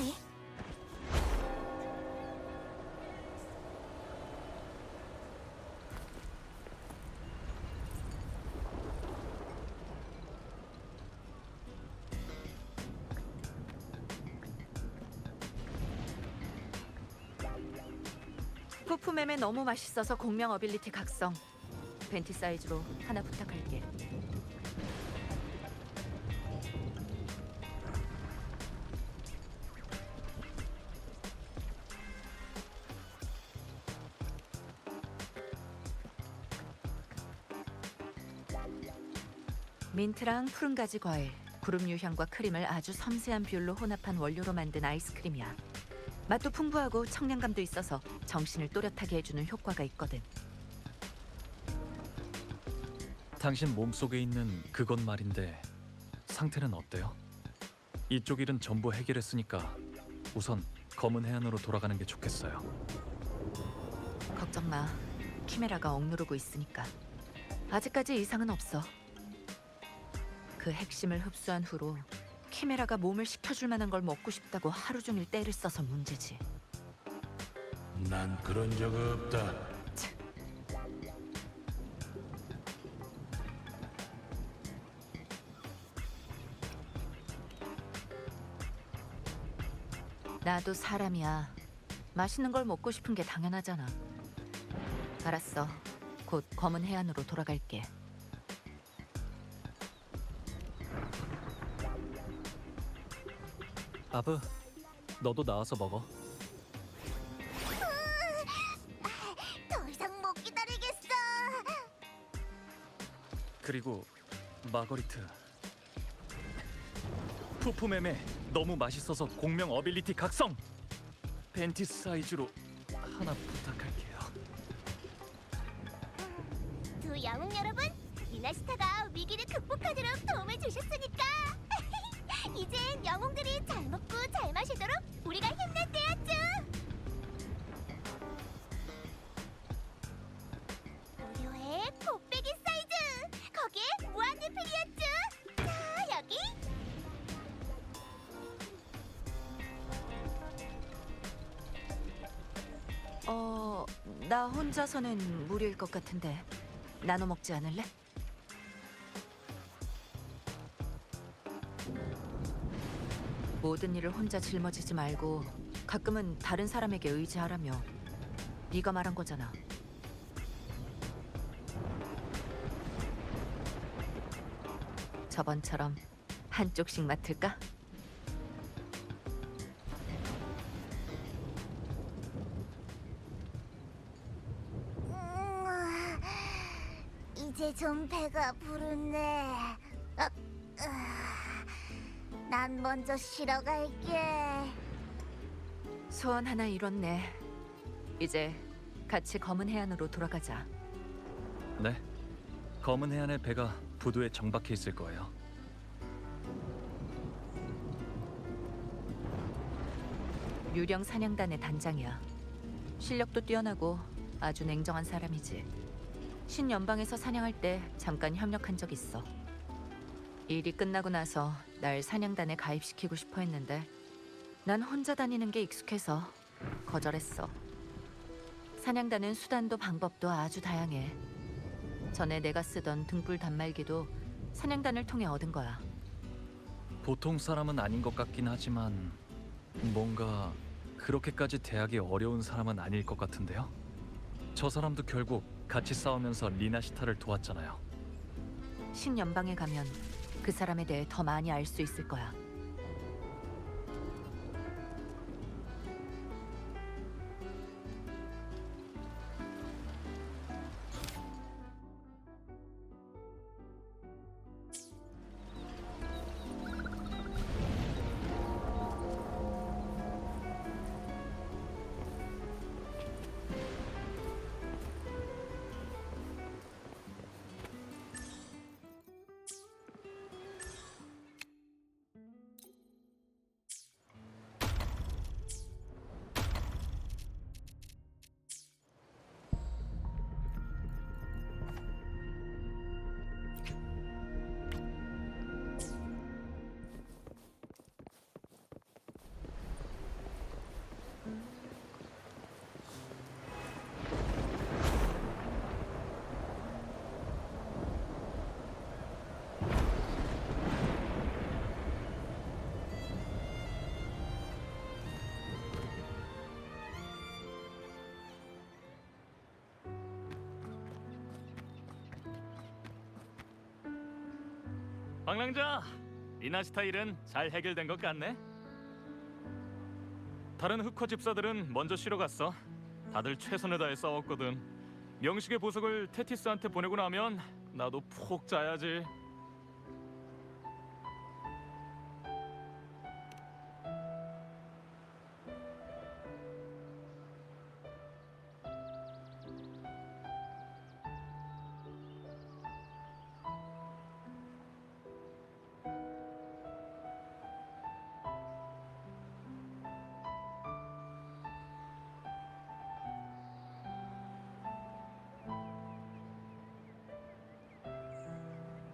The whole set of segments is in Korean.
하네. 푸푸맴에 너무 맛있어서 공명 어빌리티 각성. 벤티 사이즈로 하나 부탁할게. 민트랑 푸른 가지 과일, 구름유 향과 크림을 아주 섬세한 비율로 혼합한 원료로 만든 아이스크림이야. 맛도 풍부하고 청량감도 있어서 정신을 또렷하게 해주는 효과가 있거든. 당신 몸속에 있는 그건 말인데 상태는 어때요? 이쪽 일은 전부 해결했으니까 우선 검은 해안으로 돌아가는 게 좋겠어요. 걱정 마. 키메라가 억누르고 있으니까. 아직까지 이상은 없어. 그 핵심을 흡수한 후로 키메라가 몸을 식혀줄 만한 걸 먹고 싶다고 하루 종일 떼를 써서 문제지. 난 그런 적 없다. 나도 사람이야. 맛있는 걸 먹고 싶은 게 당연하잖아. 알았어. 곧 검은 해안으로 돌아갈게. 아브, 너도 나와서 먹어. 더 이상 못 기다리겠어. 그리고 마거리트. 푸푸매매 너무 맛있어서 공명 어빌리티 각성! 벤티 사이즈로 하나 부탁할게요. 두 영웅 여러분, 리나시타가 위기를 극복하도록 도움을 주셨으니까 이젠 영웅들이 잘 먹고 잘 마시도록 우리가 힘냈대야죠. 무료의 곱빼기 사이즈, 거기에 무한 리필이었죠. 자, 여기. 나 혼자서는 무리일 것 같은데 나눠 먹지 않을래? 모든 일을 혼자 짊어지지 말고 가끔은 다른 사람에게 의지하라며. 네가 말한 거잖아. 저번처럼 한쪽씩 맡을까? 이제 좀 배가 부르네. 난 먼저 쉬러 갈게. 소원 하나 이뤘네. 이제 같이 검은 해안으로 돌아가자. 네, 검은 해안의 배가 부두에 정박해 있을 거예요. 유령 사냥단의 단장이야. 실력도 뛰어나고 아주 냉정한 사람이지. 신연방에서 사냥할 때 잠깐 협력한 적 있어. 일이 끝나고 나서 날 사냥단에 가입시키고 싶어 했는데 난 혼자 다니는 게 익숙해서 거절했어. 사냥단은 수단도 방법도 아주 다양해. 전에 내가 쓰던 등불 단말기도 사냥단을 통해 얻은 거야. 보통 사람은 아닌 것 같긴 하지만 뭔가 그렇게까지 대하기 어려운 사람은 아닐 것 같은데요? 저 사람도 결국 같이 싸우면서 리나시타를 도왔잖아요. 신연방에 가면 그 사람에 대해 더 많이 알 수 있을 거야. 방랑자, 리나시타 일은 잘 해결된 것 같네. 다른 흑화 집사들은 먼저 쉬러 갔어. 다들 최선을 다해 싸웠거든. 명식의 보석을 테티스한테 보내고 나면 나도 푹 자야지.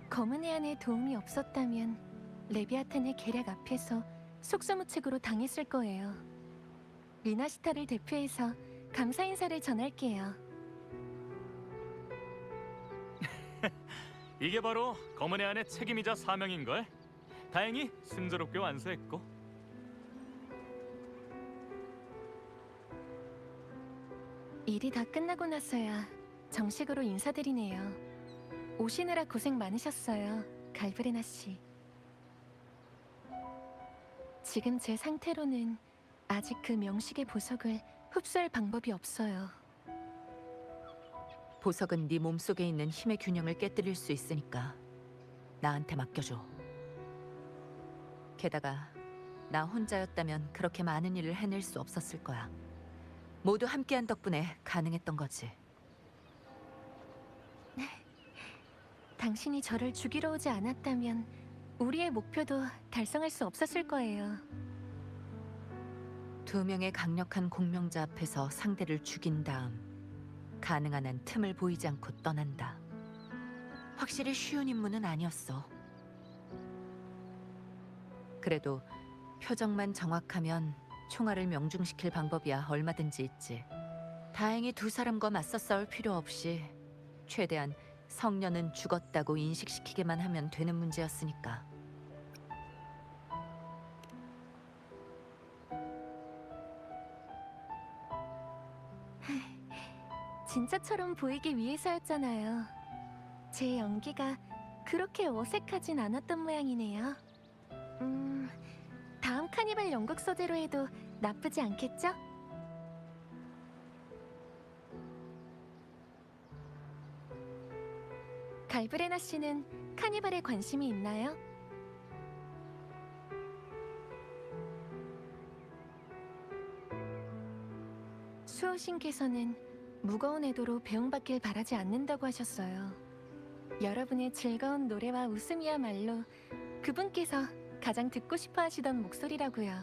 검은 해안의 도움이 없었다면 레비아탄의 계략 앞에서 속수무책으로 당했을 거예요. 리나시타를 대표해서 감사 인사를 전할게요. 이게 바로 검은 해안의 책임이자 사명인걸. 다행히 순조롭게 완수했고. 일이 다 끝나고 나서야 정식으로 인사드리네요. 오시느라 고생 많으셨어요, 갈브레나 씨. 지금 제 상태로는 아직 그 명식의 보석을 흡수할 방법이 없어요. 보석은 네 몸속에 있는 힘의 균형을 깨뜨릴 수 있으니까 나한테 맡겨줘. 게다가 나 혼자였다면 그렇게 많은 일을 해낼 수 없었을 거야. 모두 함께한 덕분에 가능했던 거지. 당신이 저를 죽이러 오지 않았다면 우리의 목표도 달성할 수 없었을 거예요. 2명의 강력한 공명자 앞에서 상대를 죽인 다음 가능한 한 틈을 보이지 않고 떠난다. 확실히 쉬운 임무는 아니었어. 그래도 표정만 정확하면 총알을 명중시킬 방법이야 얼마든지 있지. 다행히 2사람과 맞서 싸울 필요 없이 최대한 성년은 죽었다고 인식시키게만 하면 되는 문제였으니까. 진짜처럼 보이기 위해서였잖아요. 제 연기가 그렇게 어색하진 않았던 모양이네요. 다음 카니발 연극 소재로 해도 나쁘지 않겠죠? 갈브레나 씨는 카니발에 관심이 있나요? 수호신께서는 무거운 애도로 배웅받길 바라지 않는다고 하셨어요. 여러분의 즐거운 노래와 웃음이야말로 그분께서 가장 듣고 싶어 하시던 목소리라고요.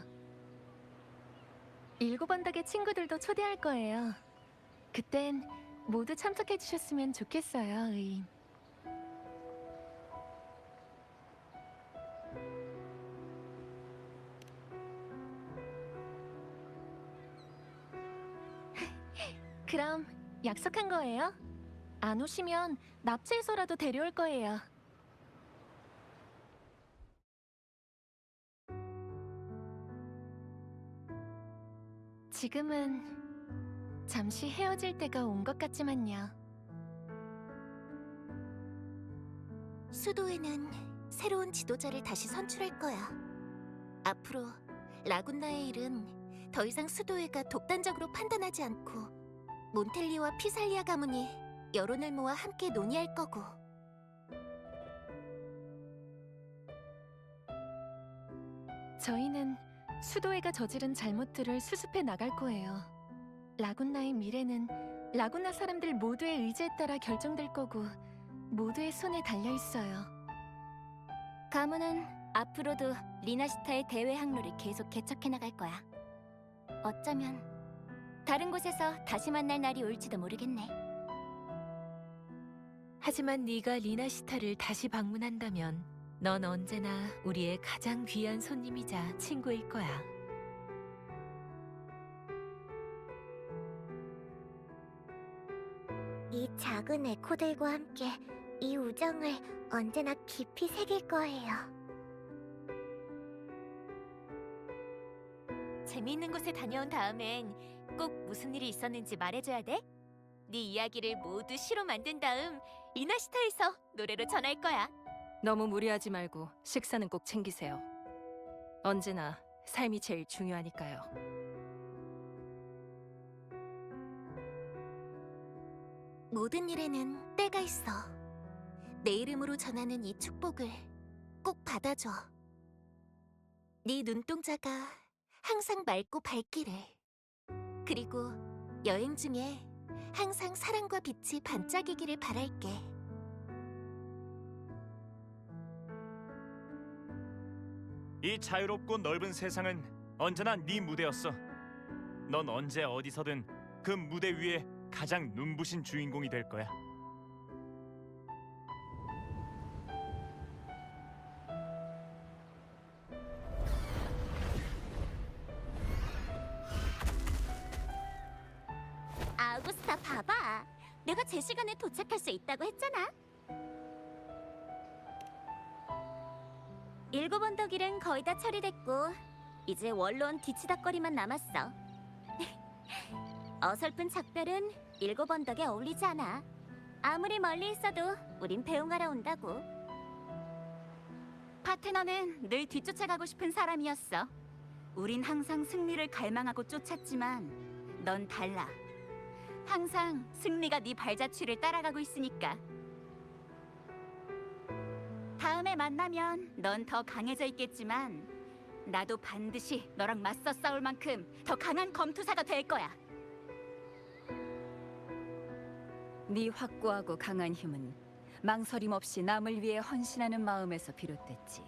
7언덕의 친구들도 초대할 거예요. 그땐 모두 참석해 주셨으면 좋겠어요, 의인. 그럼 약속한 거예요? 안 오시면 납치해서라도 데려올 거예요. 지금은 잠시 헤어질 때가 온 것 같지만요. 수도에는 새로운 지도자를 다시 선출할 거야. 앞으로 라군나의 일은 더 이상 수도회가 독단적으로 판단하지 않고 몬텔리와 피살리아 가문이 여론을 모아 함께 논의할 거고. 저희는 수도회가 저지른 잘못들을 수습해 나갈 거예요. 라군나의 미래는 라군나 사람들 모두의 의지에 따라 결정될 거고 모두의 손에 달려 있어요. 가문은 앞으로도 리나시타의 대외 항로를 계속 개척해 나갈 거야. 어쩌면 다른 곳에서 다시 만날 날이 올지도 모르겠네. 하지만 네가 리나시타를 다시 방문한다면 넌 언제나 우리의 가장 귀한 손님이자 친구일 거야. 이 작은 에코들과 함께 이 우정을 언제나 깊이 새길 거예요. 재미있는 곳에 다녀온 다음엔 꼭 무슨 일이 있었는지 말해줘야 돼. 네 이야기를 모두 시로 만든 다음 리나시타에서 노래로 전할 거야. 너무 무리하지 말고 식사는 꼭 챙기세요. 언제나 삶이 제일 중요하니까요. 모든 일에는 때가 있어. 내 이름으로 전하는 이 축복을 꼭 받아줘. 네 눈동자가 항상 맑고 밝기를. 그리고 여행 중에 항상 사랑과 빛이 반짝이기를 바랄게. 이 자유롭고 넓은 세상은 언제나 네 무대였어. 넌 언제 어디서든 그 무대 위에 가장 눈부신 주인공이 될 거야. 아우구스타 봐봐. 내가 제 시간에 도착할 수 있다고 했잖아. 7 언덕일은 거의 다 처리됐고 이제 원로원 뒤치다거리만 남았어. 어설픈 작별은 7 언덕에 어울리지 않아. 아무리 멀리 있어도 우린 배웅하러 온다고. 파테너는 늘 뒤쫓아가고 싶은 사람이었어. 우린 항상 승리를 갈망하고 쫓았지만 넌 달라. 항상 승리가 네 발자취를 따라가고 있으니까. 다음에 만나면 넌 더 강해져 있겠지만 나도 반드시 너랑 맞서 싸울 만큼 더 강한 검투사가 될 거야. 네 확고하고 강한 힘은 망설임 없이 남을 위해 헌신하는 마음에서 비롯됐지.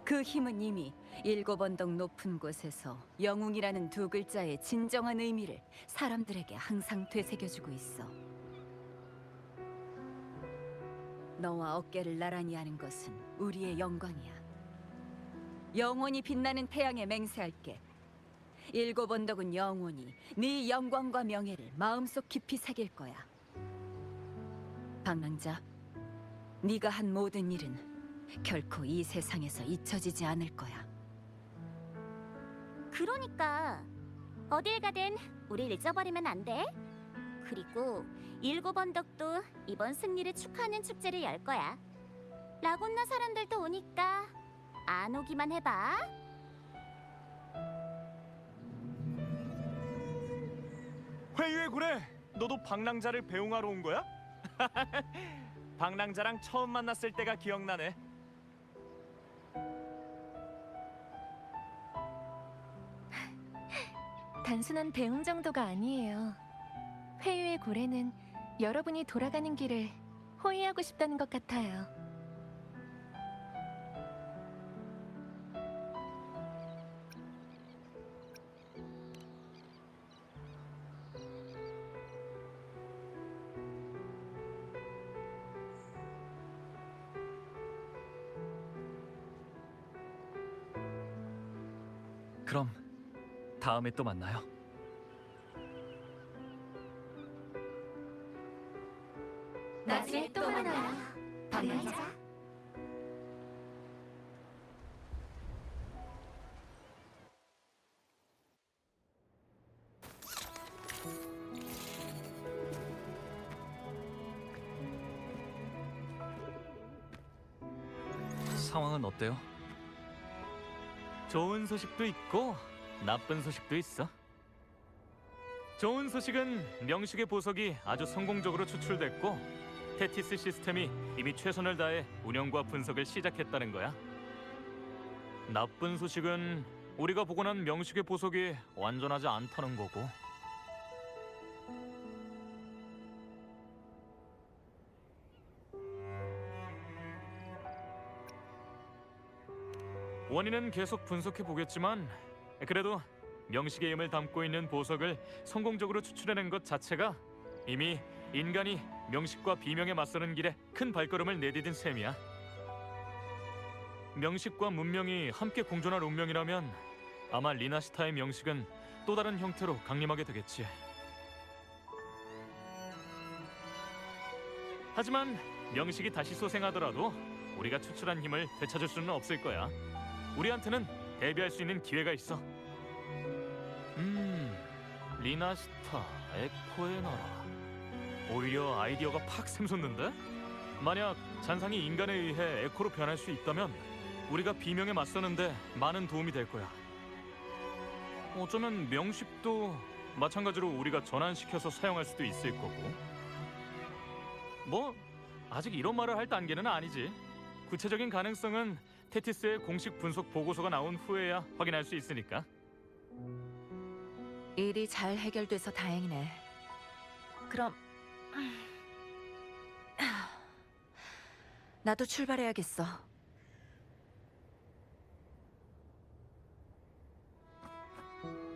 그 힘은 이미 7 언덕 높은 곳에서 영웅이라는 2 글자의 진정한 의미를 사람들에게 항상 되새겨주고 있어. 너와 어깨를 나란히 하는 것은 우리의 영광이야. 영원히 빛나는 태양에 맹세할게. 7 언덕은 영원히 네 영광과 명예를 마음속 깊이 새길 거야. 방랑자, 네가 한 모든 일은 결코 이 세상에서 잊혀지지 않을 거야. 그러니까 어딜 가든 우릴 잊어버리면 안 돼. 그리고 7 언덕도 이번 승리를 축하하는 축제를 열 거야. 라곤나 사람들도 오니까 안 오기만 해봐. 회유의 고래, 너도 방랑자를 배웅하러 온 거야? 방랑자랑 처음 만났을 때가 기억나네. 단순한 배움 정도가 아니에요. 회유의 고래는 여러분이 돌아가는 길을 호위하고 싶다는 것 같아요. 그럼 다음에 또 만나요. 나중에 또 만나요. 방랑자. 상황은 어때요? 좋은 소식도 있고 나쁜 소식도 있어. 좋은 소식은 명식의 보석이 아주 성공적으로 추출됐고 테티스 시스템이 이미 최선을 다해 운영과 분석을 시작했다는 거야. 나쁜 소식은 우리가 복원한 명식의 보석이 완전하지 않다는 거고. 원인은 계속 분석해 보겠지만 그래도 명식의 힘을 담고 있는 보석을 성공적으로 추출해낸 것 자체가 이미 인간이 명식과 비명에 맞서는 길에 큰 발걸음을 내디딘 셈이야. 명식과 문명이 함께 공존할 운명이라면 아마 리나시타의 명식은 또 다른 형태로 강림하게 되겠지. 하지만 명식이 다시 소생하더라도 우리가 추출한 힘을 되찾을 수는 없을 거야. 우리한테는 대비할 수 있는 기회가 있어. 리나시타, 에코의 나라. 오히려 아이디어가 팍 샘솟는데? 만약 잔상이 인간에 의해 에코로 변할 수 있다면 우리가 비명에 맞서는데 많은 도움이 될 거야. 어쩌면 명식도 마찬가지로 우리가 전환시켜서 사용할 수도 있을 거고. 뭐 아직 이런 말을 할 단계는 아니지. 구체적인 가능성은 테티스의 공식 분석 보고서가 나온 후에야 확인할 수 있으니까. 일이 잘 해결돼서 다행이네. 그럼 나도 출발해야겠어.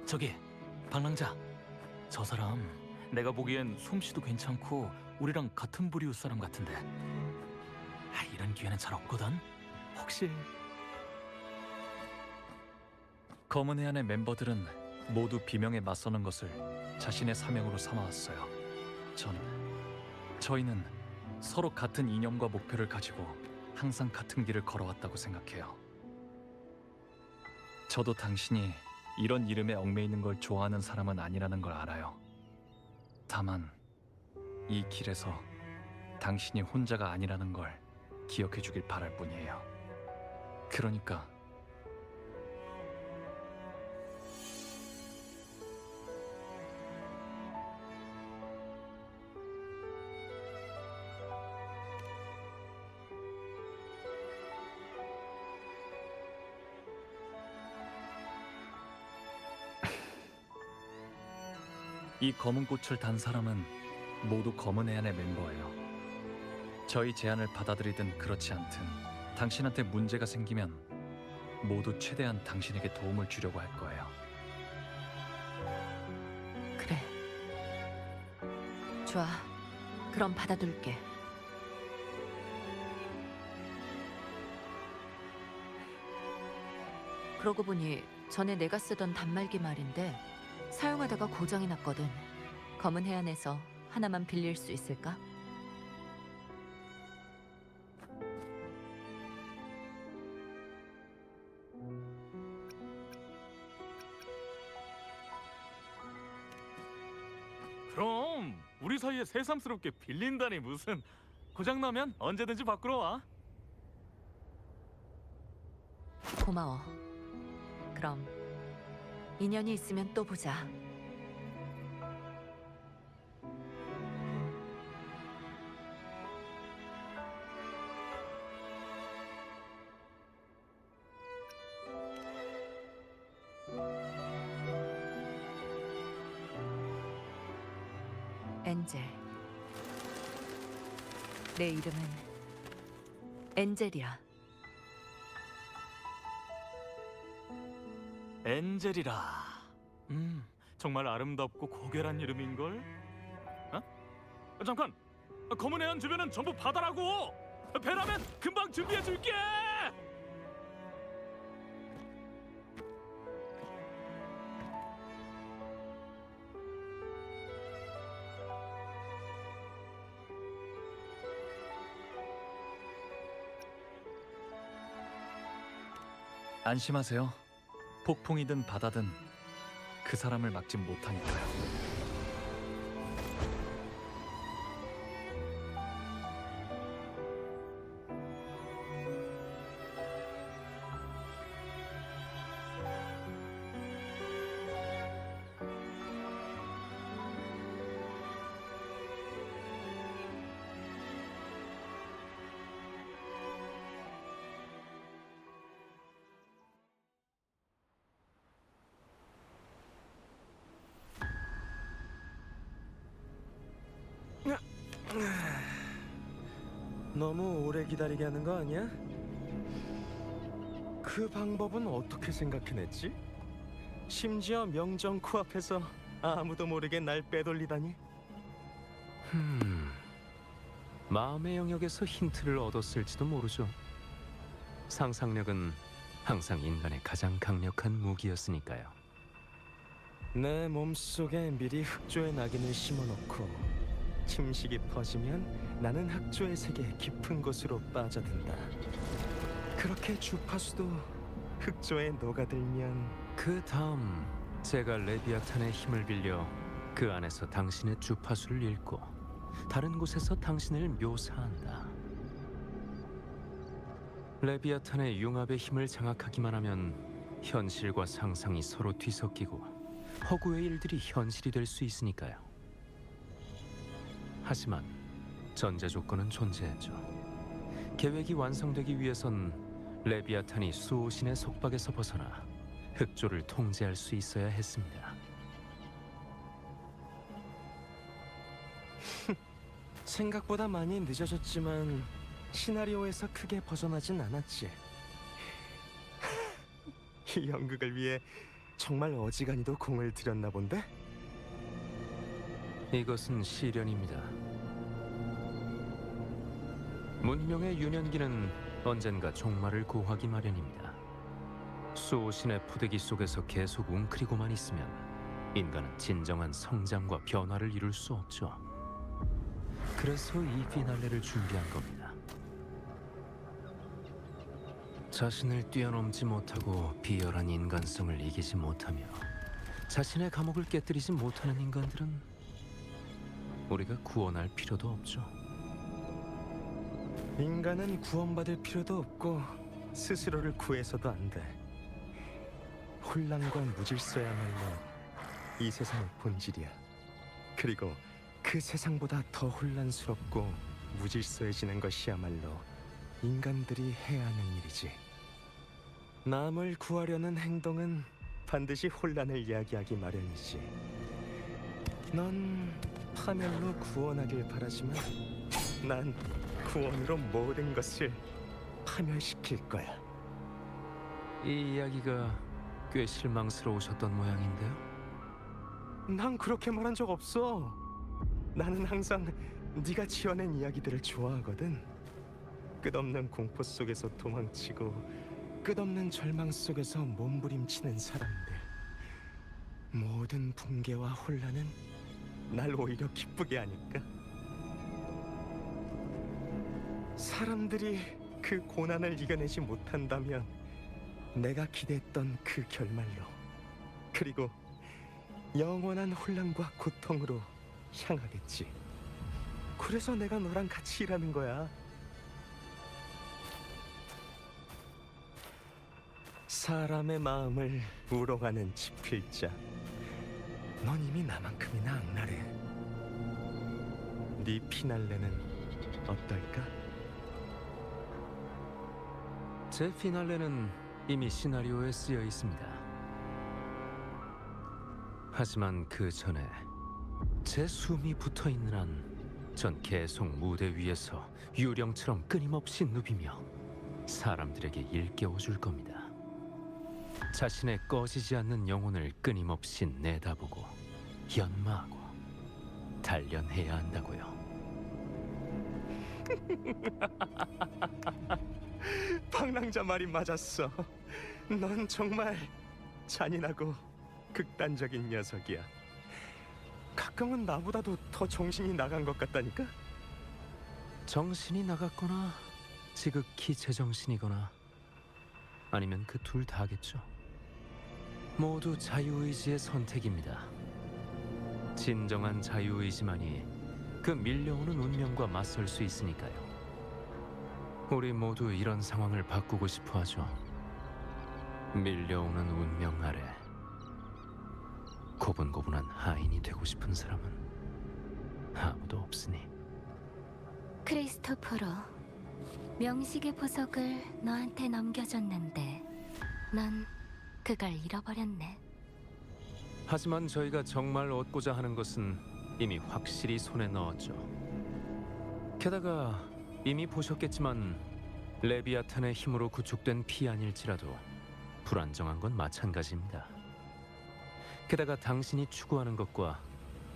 저기 방랑자, 저 사람 내가 보기엔 솜씨도 괜찮고 우리랑 같은 부류 사람 같은데. 이런 기회는 잘 없거든. 혹시 검은 해안의 멤버들은 모두 비명에 맞서는 것을 자신의 사명으로 삼아왔어요. 저희는 서로 같은 이념과 목표를 가지고 항상 같은 길을 걸어왔다고 생각해요. 저도 당신이 이런 이름에 얽매이는 걸 좋아하는 사람은 아니라는 걸 알아요. 다만 이 길에서 당신이 혼자가 아니라는 걸 기억해 주길 바랄 뿐이에요. 그러니까 이 검은 꽃을 단 사람은 모두 검은 해안의 멤버예요. 저희 제안을 받아들이든 그렇지 않든 당신한테 문제가 생기면 모두 최대한 당신에게 도움을 주려고 할 거예요. 그래. 좋아. 그럼 받아둘게. 그러고 보니 전에 내가 쓰던 단말기 말인데 사용하다가 고장이 났거든. 검은 해안에서 하나만 빌릴 수 있을까? 그럼 우리 사이에 새삼스럽게 빌린다니 무슨. 고장 나면 언제든지 바꾸러 와. 고마워. 그럼 인연이 있으면 또 보자. 엔젤. 내 이름은 엔젤이야. 엔젤이라. 정말 아름답고 고결한 이름인걸? 잠깐! 검은 해안 주변은 전부 바다라고! 배라면 금방 준비해줄게! 안심하세요. 폭풍이든 바다든 그 사람을 막진 못하니까요. 너무 오래 기다리게 하는 거 아니야? 그 방법은 어떻게 생각해냈지? 심지어 명정 코앞에서 아무도 모르게 날 빼돌리다니. 마음의 영역에서 힌트를 얻었을지도 모르죠. 상상력은 항상 인간의 가장 강력한 무기였으니까요. 내 몸속에 미리 흑조의 낙인을 심어놓고 침식이 퍼지면 나는 흑조의 세계 깊은 곳으로 빠져든다. 그렇게 주파수도 흑조에 녹아들면 그 다음 제가 레비아탄의 힘을 빌려 그 안에서 당신의 주파수를 읽고 다른 곳에서 당신을 묘사한다. 레비아탄의 융합의 힘을 장악하기만 하면 현실과 상상이 서로 뒤섞이고 허구의 일들이 현실이 될 수 있으니까요. 하지만 전제 조건은 존재했죠. 계획이 완성되기 위해선 레비아탄이 수호신의 속박에서 벗어나 흑조를 통제할 수 있어야 했습니다. 생각보다 많이 늦어졌지만 시나리오에서 크게 벗어나진 않았지. 이 연극을 위해 정말 어지간히도 공을 들였나 본데? 이것은 시련입니다. 문명의 유년기는 언젠가 종말을 고하기 마련입니다. 수호신의 포대기 속에서 계속 웅크리고만 있으면 인간은 진정한 성장과 변화를 이룰 수 없죠. 그래서 이 피날레를 준비한 겁니다. 자신을 뛰어넘지 못하고 비열한 인간성을 이기지 못하며 자신의 감옥을 깨뜨리지 못하는 인간들은 우리가 구원할 필요도 없죠. 인간은 구원받을 필요도 없고 스스로를 구해서도 안 돼. 혼란과 무질서야말로 이 세상의 본질이야. 그리고 그 세상보다 더 혼란스럽고 무질서해지는 것이야말로 인간들이 해야 하는 일이지. 남을 구하려는 행동은 반드시 혼란을 야기하기 마련이지. 넌 파멸로 구원하길 바라지만 난 구원으로 모든 것을 파멸시킬 거야. 이 이야기가 꽤 실망스러우셨던 모양인데요. 난 그렇게 말한 적 없어. 나는 항상 네가 지어낸 이야기들을 좋아하거든. 끝없는 공포 속에서 도망치고 끝없는 절망 속에서 몸부림치는 사람들. 모든 붕괴와 혼란은 날 오히려 기쁘게 하니까. 사람들이 그 고난을 이겨내지 못한다면 내가 기대했던 그 결말로, 그리고 영원한 혼란과 고통으로 향하겠지. 그래서 내가 너랑 같이 일하는 거야. 사람의 마음을 우러가는 지필자. 넌 이미 나만큼이나 악랄해. 네 피날레는 어떨까? 제 피날레는 이미 시나리오에 쓰여 있습니다. 하지만 그 전에 제 숨이 붙어 있는 한 전 계속 무대 위에서 유령처럼 끊임없이 누비며 사람들에게 일깨워 줄 겁니다. 자신의 꺼지지 않는 영혼을 끊임없이 내다보고 연마하고 단련해야 한다고요. 방랑자 말이 맞았어. 넌 정말 잔인하고 극단적인 녀석이야. 가끔은 나보다도 더 정신이 나간 것 같다니까? 정신이 나갔거나 지극히 제정신이거나 아니면 그 둘 다겠죠. 모두 자유의지의 선택입니다. 진정한 자유의지만이 그 밀려오는 운명과 맞설 수 있으니까요. 우리 모두 이런 상황을 바꾸고 싶어 하죠. 밀려오는 운명 아래 고분고분한 하인이 되고 싶은 사람은 아무도 없으니. 크리스토퍼로, 명식의 보석을 너한테 넘겨줬는데 넌 그걸 잃어버렸네. 하지만 저희가 정말 얻고자 하는 것은 이미 확실히 손에 넣었죠. 게다가 이미 보셨겠지만 레비아탄의 힘으로 구축된 피 아닐지라도 불안정한 건 마찬가지입니다. 게다가 당신이 추구하는 것과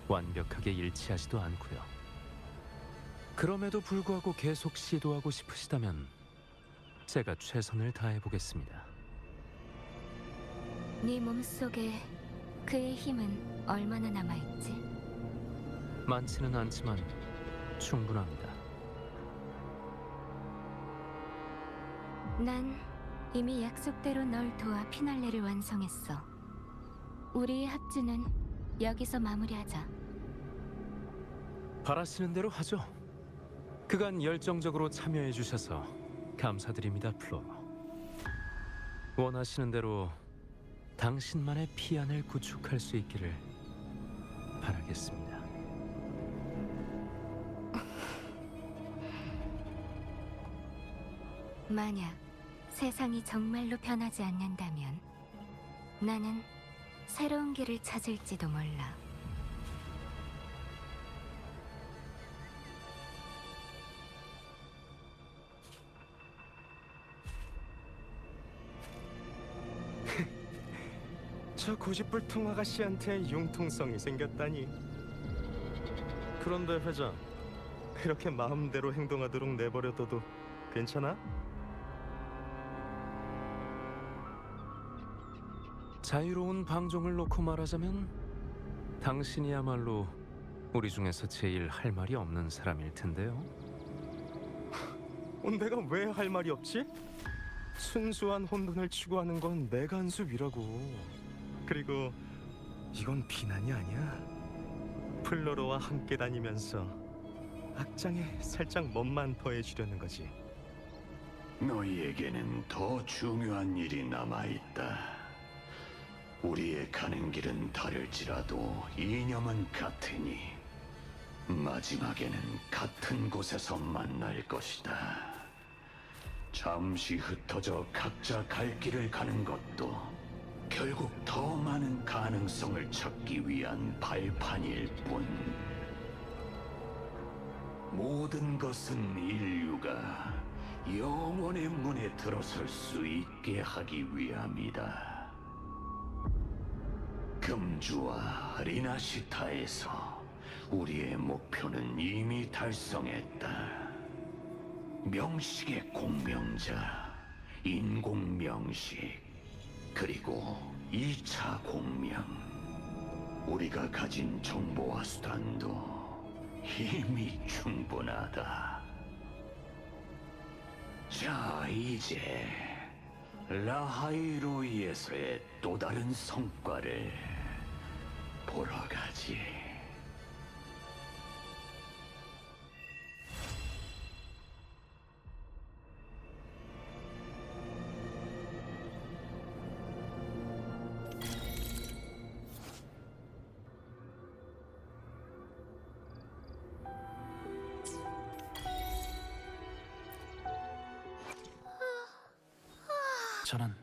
완벽하게 일치하지도 않고요. 그럼에도 불구하고 계속 시도하고 싶으시다면 제가 최선을 다해보겠습니다. 네 몸속에 그의 힘은 얼마나 남아있지? 많지는 않지만 충분합니다. 난 이미 약속대로 널 도와 피날레를 완성했어. 우리의 합주는 여기서 마무리하자. 바라시는 대로 하죠. 그간 열정적으로 참여해 주셔서 감사드립니다, 플로로. 원하시는 대로 당신만의 피안을 구축할 수 있기를 바라겠습니다. 만약 세상이 정말로 변하지 않는다면 나는 새로운 길을 찾을지도 몰라. 저 고집불통 아가씨한테 융통성이 생겼다니. 그런데 회장, 그렇게 마음대로 행동하도록 내버려둬도 괜찮아? 자유로운 방종을 놓고 말하자면 당신이야말로 우리 중에서 제일 할 말이 없는 사람일 텐데요. 내가 왜 할 말이 없지? 순수한 혼돈을 추구하는 건 내 간수비라고. 그리고 이건 비난이 아니야. 플로로와 함께 다니면서 악장에 살짝 멋만 더해주려는 거지. 너희에게는 더 중요한 일이 남아있다. 우리의 가는 길은 다를지라도 이념은 같으니 마지막에는 같은 곳에서 만날 것이다. 잠시 흩어져 각자 갈 길을 가는 것도 결국 더 많은 가능성을 찾기 위한 발판일 뿐. 모든 것은 인류가 영원의 문에 들어설 수 있게 하기 위함이다. 금주와 리나시타에서 우리의 목표는 이미 달성했다. 명식의 공명자, 인공명식, 그리고 2차 공명. 우리가 가진 정보와 수단도 이미 충분하다. 자, 이제 라하이로이에서의 또 다른 성과를 보러 가지. 저는